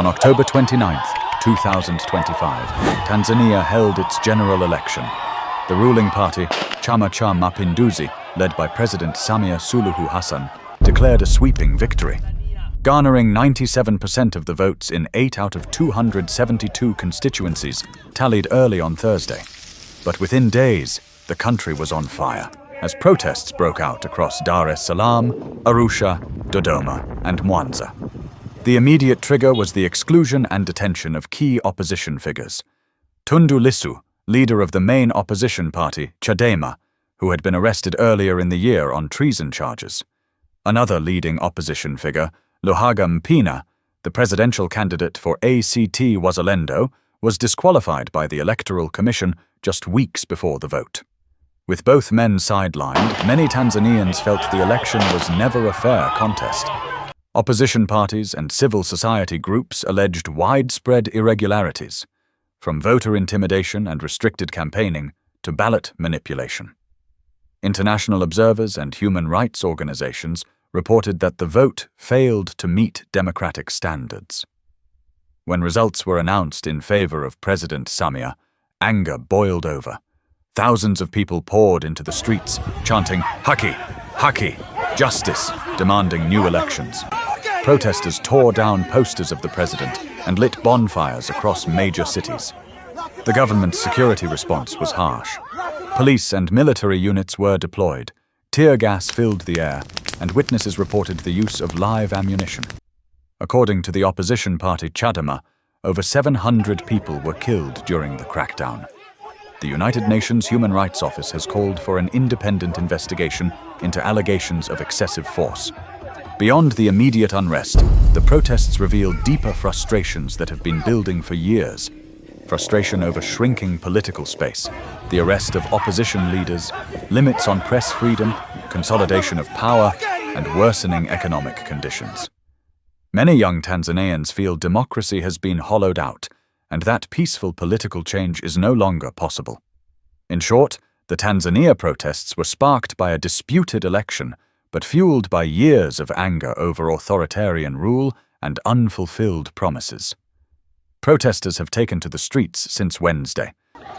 On October 29, 2025, Tanzania held its general election. The ruling party, Chama Cha Mapinduzi, led by President Samia Suluhu Hassan, declared a sweeping victory, garnering 97% of the votes in 8 out of 272 constituencies tallied early on Thursday. But within days, the country was on fire, as protests broke out across Dar es Salaam, Arusha, Dodoma, and Mwanza. The immediate trigger was the exclusion and detention of key opposition figures. Tundu Lissu, leader of the main opposition party, CHADEMA, who had been arrested earlier in the year on treason charges. Another leading opposition figure, Luhaga Mpina, the presidential candidate for ACT Wazalendo, was disqualified by the Electoral Commission just weeks before the vote. With both men sidelined, many Tanzanians felt the election was never a fair contest. Opposition parties and civil society groups alleged widespread irregularities, from voter intimidation and restricted campaigning to ballot manipulation. International observers and human rights organizations reported that the vote failed to meet democratic standards. When results were announced in favor of President Samia, anger boiled over. Thousands of people poured into the streets, chanting, "Haki! Haki! Justice!" demanding new elections. Protesters tore down posters of the president and lit bonfires across major cities. The government's security response was harsh. Police and military units were deployed. Tear gas filled the air, and witnesses reported the use of live ammunition. According to the opposition party CHADEMA, over 700 people were killed during the crackdown. The United Nations Human Rights Office has called for an independent investigation into allegations of excessive force. Beyond the immediate unrest, the protests reveal deeper frustrations that have been building for years. Frustration over shrinking political space, the arrest of opposition leaders, limits on press freedom, consolidation of power, and worsening economic conditions. Many young Tanzanians feel democracy has been hollowed out, and that peaceful political change is no longer possible. In short, the Tanzania protests were sparked by a disputed election, but fueled by years of anger over authoritarian rule and unfulfilled promises. Protesters have taken to the streets since Wednesday,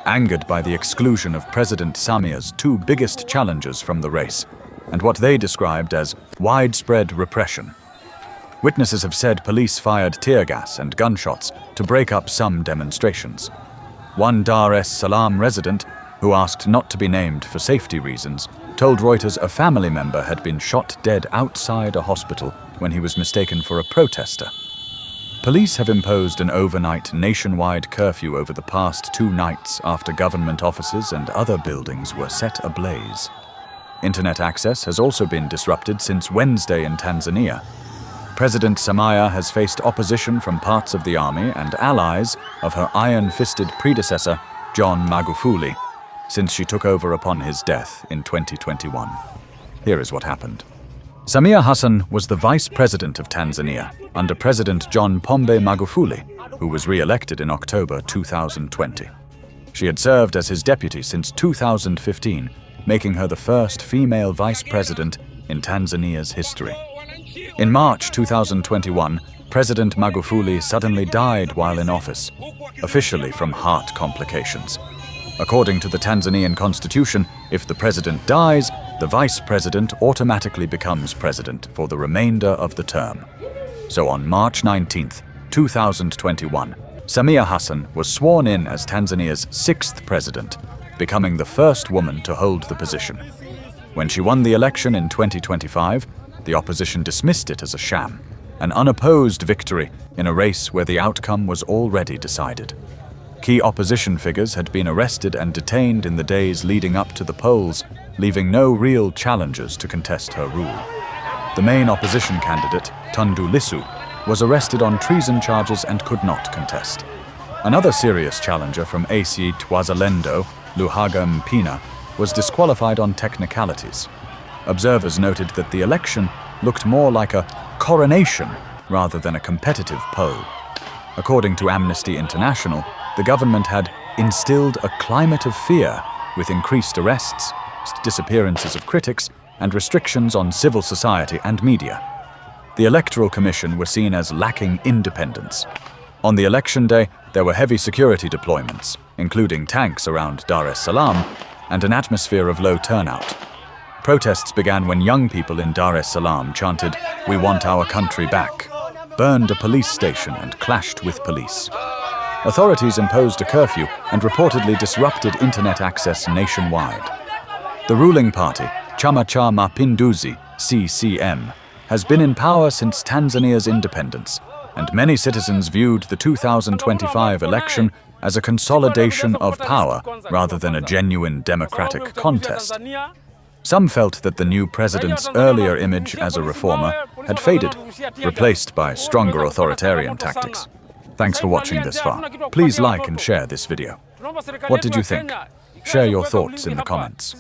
angered by the exclusion of President Samia's two biggest challengers from the race, and what they described as widespread repression. Witnesses have said police fired tear gas and gunshots to break up some demonstrations. One Dar es Salaam resident, who asked not to be named for safety reasons, told Reuters a family member had been shot dead outside a hospital when he was mistaken for a protester. Police have imposed an overnight nationwide curfew over the past 2 nights after government offices and other buildings were set ablaze. Internet access has also been disrupted since Wednesday in Tanzania. President Samia has faced opposition from parts of the army and allies of her iron-fisted predecessor, John Magufuli, since she took over upon his death in 2021. Here is what happened. Samia Hassan was the vice president of Tanzania under President John Pombe Magufuli, who was re-elected in October 2020. She had served as his deputy since 2015, making her the first female vice president in Tanzania's history. In March 2021, President Magufuli suddenly died while in office, officially from heart complications. According to the Tanzanian constitution, if the president dies, the vice president automatically becomes president for the remainder of the term. So on March 19, 2021, Samia Hassan was sworn in as Tanzania's 6th president, becoming the first woman to hold the position. When she won the election in 2025, the opposition dismissed it as a sham, an unopposed victory in a race where the outcome was already decided. Key opposition figures had been arrested and detained in the days leading up to the polls, leaving no real challengers to contest her rule. The main opposition candidate, Tundu Lissu, was arrested on treason charges and could not contest. Another serious challenger from ACT Wazalendo, Luhaga Mpina, was disqualified on technicalities. Observers noted that the election looked more like a coronation rather than a competitive poll. According to Amnesty International, the government had instilled a climate of fear with increased arrests, disappearances of critics, and restrictions on civil society and media. The Electoral Commission were seen as lacking independence. On the election day, there were heavy security deployments, including tanks around Dar es Salaam, and an atmosphere of low turnout. Protests began when young people in Dar es Salaam chanted, "We want our country back," burned a police station and clashed with police. Authorities imposed a curfew and reportedly disrupted internet access nationwide. The ruling party, Chama Cha Mapinduzi, CCM, has been in power since Tanzania's independence, and many citizens viewed the 2025 election as a consolidation of power rather than a genuine democratic contest. Some felt that the new president's earlier image as a reformer had faded, replaced by stronger authoritarian tactics. Thanks for watching this far. Please like and share this video. What did you think? Share your thoughts in the comments.